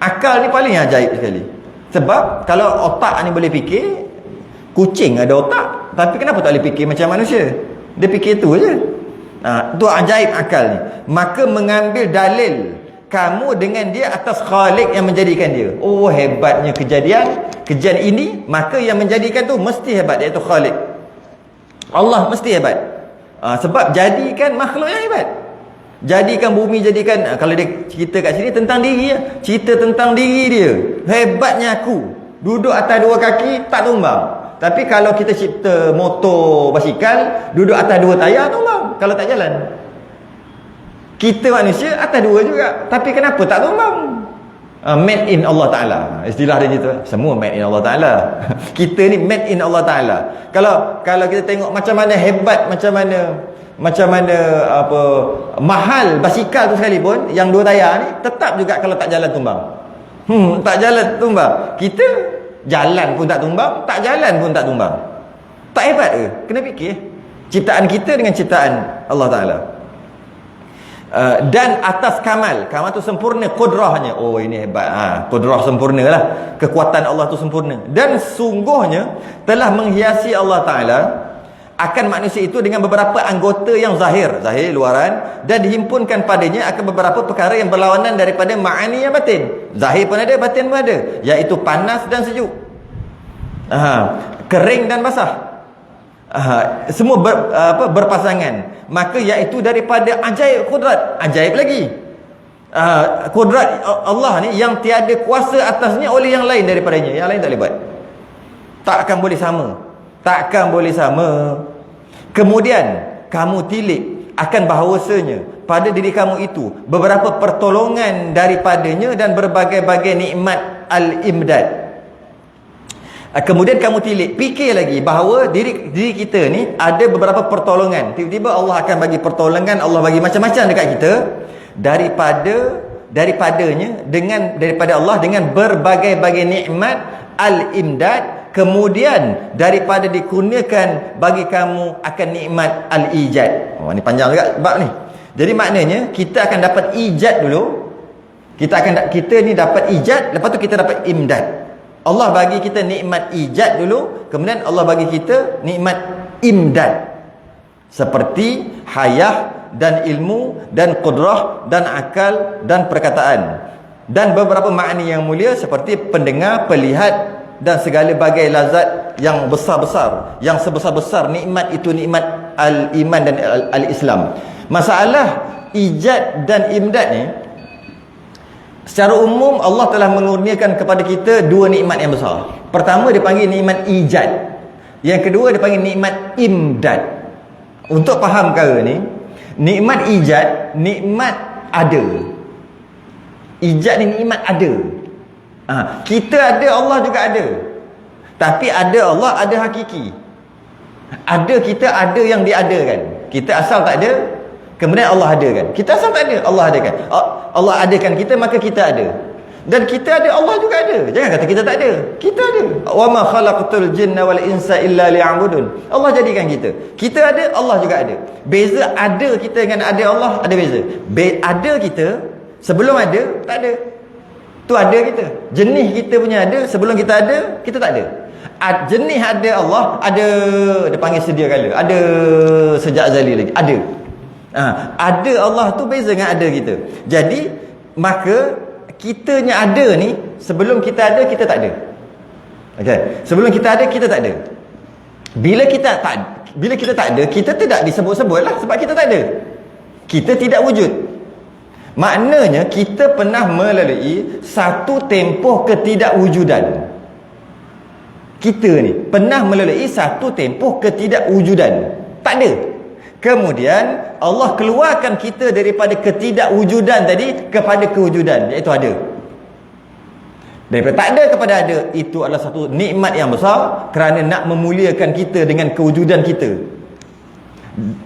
Akal ni paling ajaib sekali. Sebab kalau otak ni boleh fikir, kucing ada otak, tapi kenapa tak boleh fikir macam manusia? Dia fikir tu je. Tu ajaib akal ni. Maka mengambil dalil kamu dengan dia atas Khalik yang menjadikan dia. Oh hebatnya kejadian ini, maka yang menjadikan tu mesti hebat, iaitu Khalik. Allah mesti hebat. Sebab jadikan makhluk yang hebat. Jadikan bumi, jadikan kalau dia cerita kat sini tentang diri dia, cerita tentang diri dia. Hebatnya aku duduk atas dua kaki tak tumbang. Tapi kalau kita cipta motor basikal, duduk atas dua tayar tumbang kalau tak jalan. Kita manusia atas dua juga, tapi kenapa tak tumbang? Made in Allah Ta'ala. Istilah dia gitu. Semua made in Allah Ta'ala. Kita ni made in Allah Ta'ala. Kalau kita tengok macam mana hebat, macam mana apa mahal basikal tu sekalipun yang dua tayar ni, tetap juga kalau tak jalan tumbang. Tak jalan tumbang. Kita jalan pun tak tumbang, tak jalan pun tak tumbang. Tak hebat ke? Kena fikir. Ciptaan kita dengan ciptaan Allah Ta'ala. Dan atas kamal tu sempurna kudrahnya. Oh ini hebat. Kudrah sempurna lah. Kekuatan Allah tu sempurna. Dan sungguhnya telah menghiasi Allah Ta'ala akan manusia itu dengan beberapa anggota yang zahir luaran, dan dihimpunkan padanya akan beberapa perkara yang berlawanan daripada ma'ani yang batin. Zahir pun ada, batin pun ada, iaitu panas dan sejuk, kering dan basah, semua berpasangan. Maka iaitu daripada ajaib kudrat, ajaib lagi. Kudrat Allah ni yang tiada kuasa atasnya oleh yang lain daripadanya. Yang lain tak boleh buat. Takkan boleh sama. Kemudian kamu tilik akan bahawasanya pada diri kamu itu beberapa pertolongan daripadanya dan berbagai-bagai nikmat al-imdad. Kemudian kamu tilik, fikir lagi bahawa diri kita ni ada beberapa pertolongan. Tiba-tiba Allah akan bagi pertolongan, Allah bagi macam-macam dekat kita daripada Allah dengan berbagai-bagai nikmat al-imdad. Kemudian daripada dikurniakan bagi kamu akan nikmat al-ijad. Ini panjang juga bab ni. Jadi maknanya kita akan dapat ijad dulu. Kita ni dapat ijad, lepas tu kita dapat imdad. Allah bagi kita nikmat ijad dulu, kemudian Allah bagi kita nikmat imdad. Seperti hayah dan ilmu dan qudrah dan akal dan perkataan. Dan beberapa makna yang mulia seperti pendengar, pelihat dan segala bagai lazat yang besar-besar, yang sebesar-besar nikmat itu, nikmat al-iman dan al-Islam. Masalah ijad dan imdad ni, secara umum Allah telah mengurniakan kepada kita dua nikmat yang besar. Pertama dipanggil nikmat ijad, yang kedua dipanggil nikmat imdad. Untuk faham perkara ni, nikmat ijad, nikmat ada. Ijad ni nikmat ada. Kita ada, Allah juga ada. Tapi ada Allah, ada hakiki. Ada kita, ada yang diadakan. Kita asal tak ada, kemudian Allah adakan. Kita asal tak ada, Allah adakan. Allah adakan kita, maka kita ada. Dan kita ada, Allah juga ada. Jangan kata kita tak ada. Kita ada. Wa ma khalaqtul jinna wal insa illa liya'budun. Allah jadikan kita. Kita ada, Allah juga ada. Beza ada kita dengan ada Allah, ada beza. Ada kita, sebelum ada, tak ada. Tu ada kita. Jenis kita punya ada, sebelum kita ada, kita tak ada. Jenis ada Allah, ada, dia panggil sedia kala. Ada sejak azali lagi. Ada. Ada Allah tu beza dengan ada kita. Jadi, maka kitanya ada ni, sebelum kita ada, kita tak ada. Okay. Sebelum kita ada, kita tak ada. Bila kita tak ada, kita tidak disebut-sebut lah, sebab kita tak ada. Kita tidak wujud. Maknanya kita pernah melalui satu tempoh ketidakwujudan. Kita ni pernah melalui satu tempoh ketidakwujudan. Tak ada. Kemudian Allah keluarkan kita daripada ketidakwujudan tadi kepada kewujudan, iaitu ada. Daripada tak ada kepada ada, itu adalah satu nikmat yang besar kerana nak memuliakan kita dengan kewujudan kita.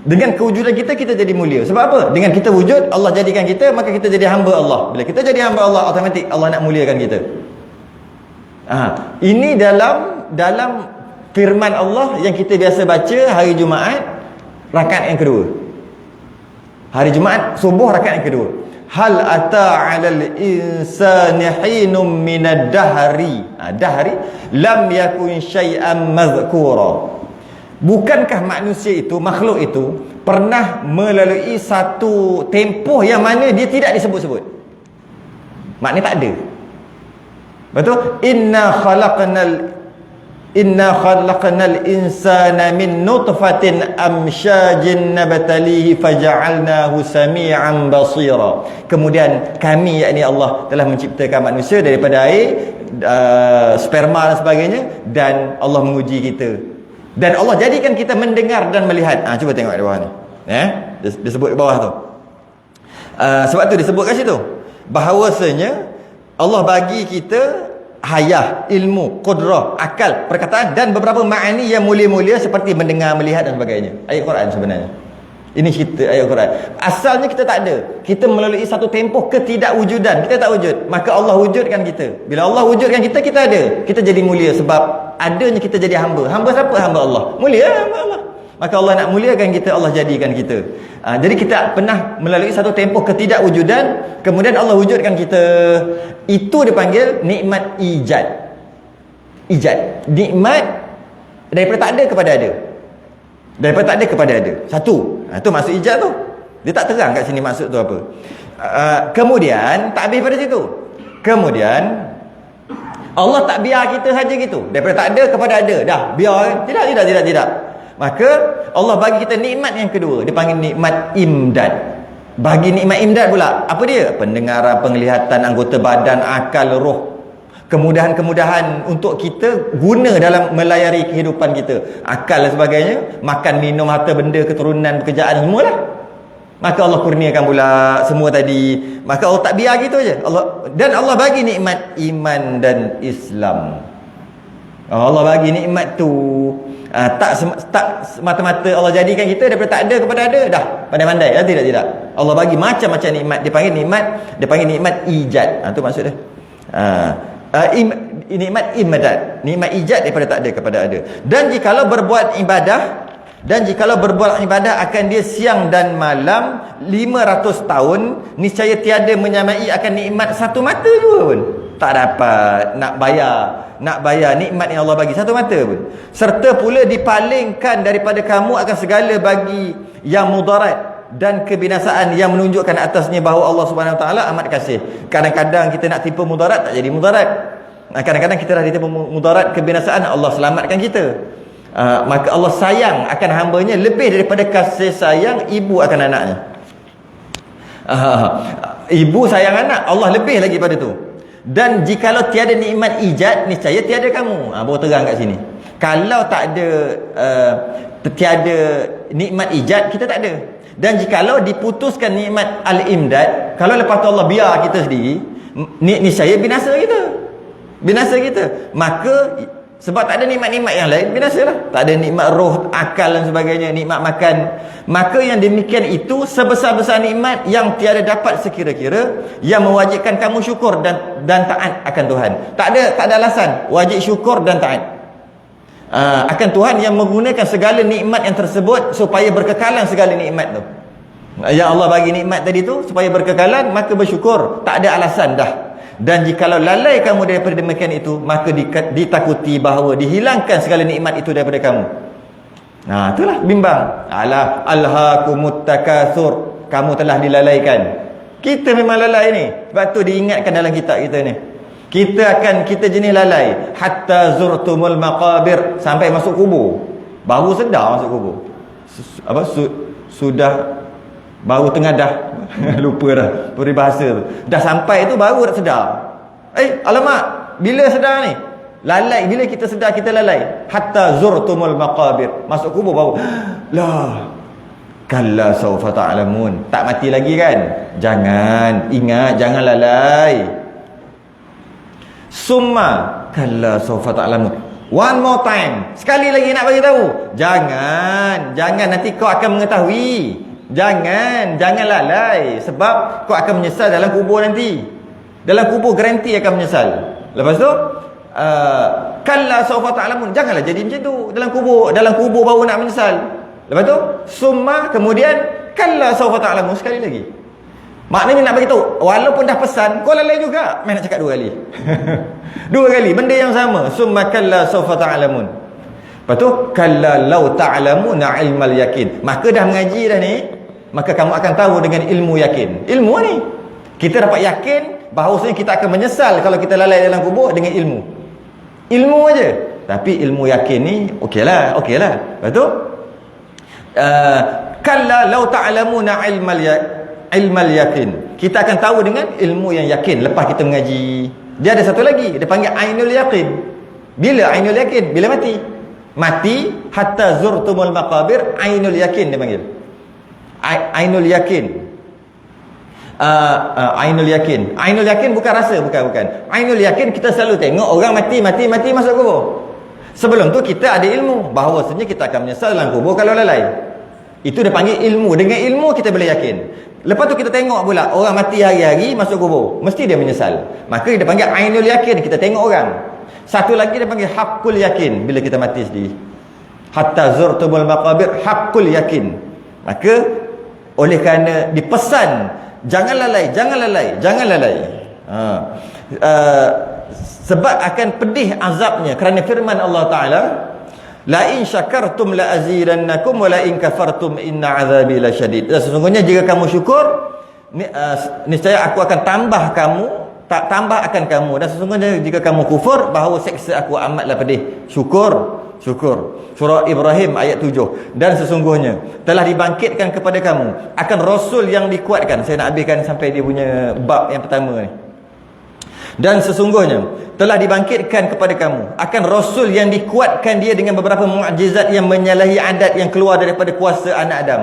Dengan kewujudan kita, kita jadi mulia. Sebab apa? Dengan kita wujud, Allah jadikan kita, maka kita jadi hamba Allah. Bila kita jadi hamba Allah, automatik Allah nak muliakan kita. Ini dalam firman Allah yang kita biasa baca hari Jumaat, rakaat yang kedua. Hari Jumaat subuh rakaat yang kedua. Hal ata 'alal insani hinum minad dahri. Dahri lam yakun syai'an mazkura. Bukankah manusia itu, makhluk itu pernah melalui satu tempoh yang mana dia tidak disebut-sebut? Maknanya tak ada. Betul? Inna khalaqnal insana min nutfatin amsyajin nabtalihi faja'alnahu sami'an basira. Kemudian kami, yakni Allah, telah menciptakan manusia daripada air, sperma dan sebagainya, dan Allah menguji kita. Dan Allah jadikan kita mendengar dan melihat. Cuba tengok di bawah ni. Dia sebut di bawah tu. Sebab tu disebut kat situ bahawasanya Allah bagi kita hayah, ilmu, qudrah, akal, perkataan dan beberapa ma'ani yang mulia-mulia seperti mendengar, melihat dan sebagainya. Ayat Quran sebenarnya. Ini cerita ayat Quran. Asalnya kita tak ada. Kita melalui satu tempoh ketidakwujudan. Kita tak wujud. Maka Allah wujudkan kita. Bila Allah wujudkan kita, kita ada. Kita jadi mulia sebab adanya kita jadi hamba. Hamba siapa? Hamba Allah. Mulia hamba Allah. Maka Allah nak muliakan kita, Allah jadikan kita. Jadi kita pernah melalui satu tempoh ketidakwujudan, kemudian Allah wujudkan kita. Itu dipanggil nikmat ijad. Ijad. Nikmat daripada tak ada kepada ada. Daripada tak ada kepada ada. Satu. Itu maksud ijad tu. Dia tak terang kat sini maksud tu apa. Kemudian tak habis pada situ. Kemudian Allah tak biar kita saja gitu. Daripada tak ada kepada ada. Dah, biar. Tidak. Maka Allah bagi kita nikmat yang kedua. Dia panggil nikmat imdad. Bagi nikmat imdad pula. Apa dia? Pendengaran, penglihatan, anggota badan, akal, roh. Kemudahan-kemudahan untuk kita guna dalam melayari kehidupan kita. Akal dan sebagainya. Makan, minum, harta benda, keturunan, pekerjaan, semualah. Maka Allah kurniakan pula semua tadi. Maka Allah tak biar gitu je. Dan Allah bagi nikmat iman dan Islam. Allah bagi nikmat tu. Tak semata-mata Allah jadikan kita daripada tak ada kepada ada. Dah pandai-pandai. Tidak. Allah bagi macam-macam nikmat. Dia panggil nikmat ijad. Tu maksud dia. Nikmat imdad. Nikmat ijad daripada tak ada kepada ada. Dan jikalau berbuat ibadah akan dia siang dan malam 500 tahun, niscaya tiada menyamai akan nikmat satu mata juga pun. Tak dapat nak bayar nikmat yang Allah bagi satu mata pun. Serta pula dipalingkan daripada kamu akan segala bagi yang mudarat dan kebinasaan yang menunjukkan atasnya bahawa Allah Subhanahu Wa Taala amat kasih. Kadang-kadang kita nak tipu mudarat, tak jadi mudarat. Kadang-kadang kita dah ditipu mudarat, kebinasaan, Allah selamatkan kita. Maka Allah sayang akan hambanya lebih daripada kasih sayang ibu akan anaknya. Ibu sayang anak, Allah lebih lagi pada tu. Dan jikalau tiada nikmat ijad, niscaya tiada kamu. Baru terang kat sini. Kalau tak ada tiada nikmat ijad, kita tak ada. Dan jikalau diputuskan nikmat al-imdad, kalau lepas tu Allah biar kita sendiri, niscaya binasa kita. Maka sebab tak ada nikmat-nikmat yang lain, binasalah. Tak ada nikmat roh, akal dan sebagainya, nikmat makan. Maka yang demikian itu sebesar-besar nikmat yang tiada dapat sekira-kira, yang mewajibkan kamu syukur dan taat akan Tuhan. Tak ada alasan wajib syukur dan taat akan Tuhan yang menggunakan segala nikmat yang tersebut supaya berkekalan segala nikmat tu. Yang Allah bagi nikmat tadi tu supaya berkekalan, maka bersyukur. Tak ada alasan dah. Dan jikalau lalai kamu daripada demikian itu, maka ditakuti bahawa dihilangkan segala nikmat itu daripada kamu. Itulah bimbang. Alhaakumut takatsur. Kamu telah dilalaikan. Kita memang lalai ni. Sebab tu diingatkan dalam kitab kita ni. Kita jenis lalai. Hatta zurtumul maqabir. Sampai masuk kubur. Baru sedar masuk kubur. Sudah baru tengah dah lupa dah peribahasa tu. Dah sampai tu baru dah sedar. Alamak, bila sedar ni? Lalai. Bila kita sedar kita lalai. Hatta zurtumul maqabir. Masuk kubur baru. Lah. Kalla sawfa ta'lamun. Tak mati lagi kan? Jangan, ingat, jangan lalai. Summa kalla sawfa ta'lamun. One more time. Sekali lagi nak bagi tahu. Jangan nanti kau akan mengetahui. Jangan lalai sebab kau akan menyesal dalam kubur nanti. Dalam kubur garanti akan menyesal. Lepas tu kalla sawfa ta'lamun. Janganlah jadi macam tu dalam kubur baru nak menyesal. Lepas tu summa kemudian kalla sawfa ta'lamun sekali lagi. Maknanya nak bagi tahu walaupun dah pesan kau lalai juga. Main nak cakap 2 kali. 2 kali benda yang sama. Summa kalla sawfa ta'lamun. Lepas tu kalla law ta'lamuna ilmal yakin. Maka dah mengaji dah ni, maka kamu akan tahu dengan ilmu yakin. Ilmu ni kita dapat yakin bahawasanya kita akan menyesal kalau kita lalai dalam kubur dengan ilmu aja. Tapi ilmu yakin ni okeylah. Lepas tu kalla law ta'lamuna ilmal yakin. Kita akan tahu dengan ilmu yang yakin lepas kita mengaji. Dia ada satu lagi, dia panggil ainul yaqin. Bila ainul yaqin? Bila mati hatta zurtumul maqabir, ainul yakin dia panggil. Ainul yakin. Ainul yakin bukan rasa, bukan. Ainul yakin kita selalu tengok orang mati masuk kubur. Sebelum tu kita ada ilmu bahawasanya kita akan menyesal dalam kubur kalau lalai. Itu dia panggil ilmu. Dengan ilmu kita boleh yakin. Lepas tu kita tengok pula orang mati hari-hari masuk kubur, mesti dia menyesal. Maka dia panggil ainul yakin, kita tengok orang. Satu lagi dia panggil haqqul yakin, bila kita mati sendiri. Hatta zurtumul maqabir, haqqul yakin. Maka oleh kerana dipesan jangan lalai. Sebab akan pedih azabnya kerana firman Allah Ta'ala, la in syakartum la azidannakum wa la in kafartum inna azabi lasyadid. Sesungguhnya jika kamu syukur, niscaya aku akan tambah akan kamu, dan sesungguhnya jika kamu kufur, bahawa seksa aku amatlah pedih. Syukur. Surah Ibrahim ayat 7. Dan sesungguhnya telah dibangkitkan kepada kamu akan rasul yang dikuatkan. Saya nak habiskan sampai dia punya bab yang pertama ni. Dan sesungguhnya telah dibangkitkan kepada kamu akan rasul yang dikuatkan dia dengan beberapa mukjizat yang menyalahi adat yang keluar daripada kuasa anak Adam.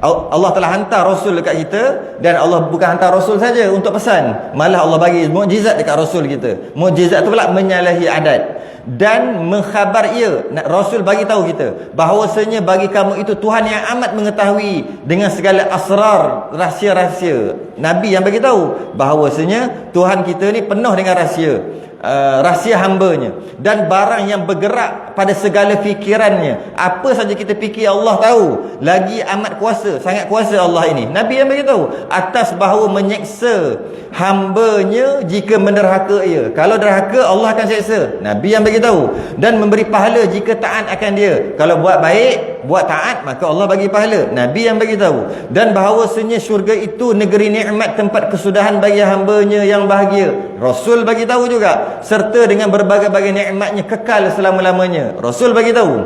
Allah telah hantar rasul dekat kita, dan Allah bukan hantar rasul saja untuk pesan, malah Allah bagi mukjizat dekat rasul kita. Mukjizat tu pula menyalahi adat dan mengkhabar rasul bagi tahu kita bahawasanya bagi kamu itu Tuhan yang amat mengetahui dengan segala asrar, rahsia-rahsia. Nabi yang bagi tahu bahawasanya Tuhan kita ni penuh dengan rahsia hambanya, dan barang yang bergerak pada segala fikirannya. Apa saja kita fikir Allah tahu. Lagi amat kuasa, sangat kuasa Allah ini. Nabi yang beritahu atas bahawa menyeksa hambanya jika menderhaka ia. Kalau derhaka Allah akan seksa. Nabi yang beritahu. Dan memberi pahala jika taat akan dia. Kalau buat baik, buat taat, maka Allah bagi pahala. Nabi yang beritahu. Dan bahawasanya syurga itu negeri nikmat, tempat kesudahan bagi hambanya yang bahagia. Rasul bagi tahu juga. Serta dengan berbagai-bagai nikmatnya kekal selama-lamanya. Rasul bagi tahu.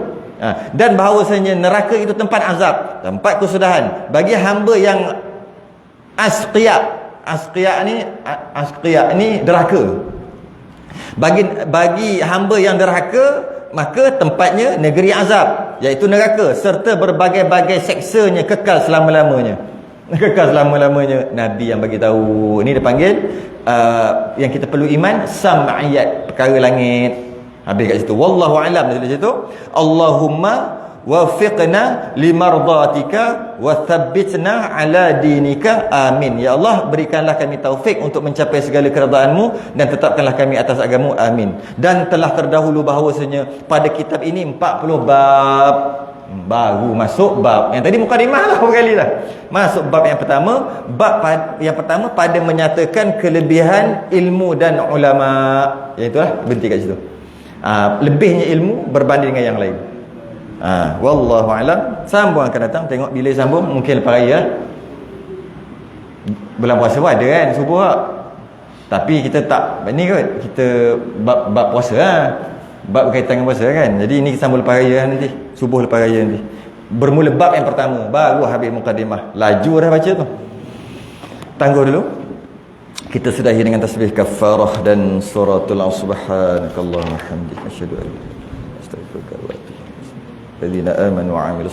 Dan bahawasanya neraka itu tempat azab, tempat kesudahan bagi hamba yang asqiya. Asqiya ni derhaka. Bagi hamba yang derhaka, maka tempatnya negeri azab, iaitu neraka, serta berbagai-bagai seksanya kekal selama-lamanya. Nabi yang bagi tahu. Ini dia panggil yang kita perlu iman, sam'iyat, perkara langit. Habis kat situ. Wallahu alam di situ. Allahumma wafiqna limardatika wa thabbitna ala dinika. Amin. Ya Allah, berikanlah kami taufik untuk mencapai segala keredaanmu, dan tetapkanlah kami atas agamamu. Amin. Dan telah terdahulu bahawasanya pada kitab ini 40 bab. Baru masuk bab yang tadi mukadimah lah berapa kali dah. Masuk bab yang pertama. Yang pertama pada menyatakan kelebihan ilmu dan ulama. Iaitulah berhenti kat situ. Lebihnya ilmu berbanding dengan yang lain. Wallahu alam. Sambung akan datang. Tengok bila sambung, mungkin lepas raya. Bulan puasa pun ada kan, subuh tak? Tapi kita tak ni kot. Kita bab puasa lah. Bab berkaitan dengan puasa kan. Jadi ini sambung lepas raya nanti. Subuh lepas raya nanti. Bermula bab yang pertama, baru habis mukadimah. Laju dah baca tu. Tangguh dulu. Kita sudahi dengan tasbih kafarah dan suratul subhanakallahumma hamdika asyhadu an la ilaha illa anta astaghfiruka wa atubu ilaik. Alladzina amanu wa 'amilus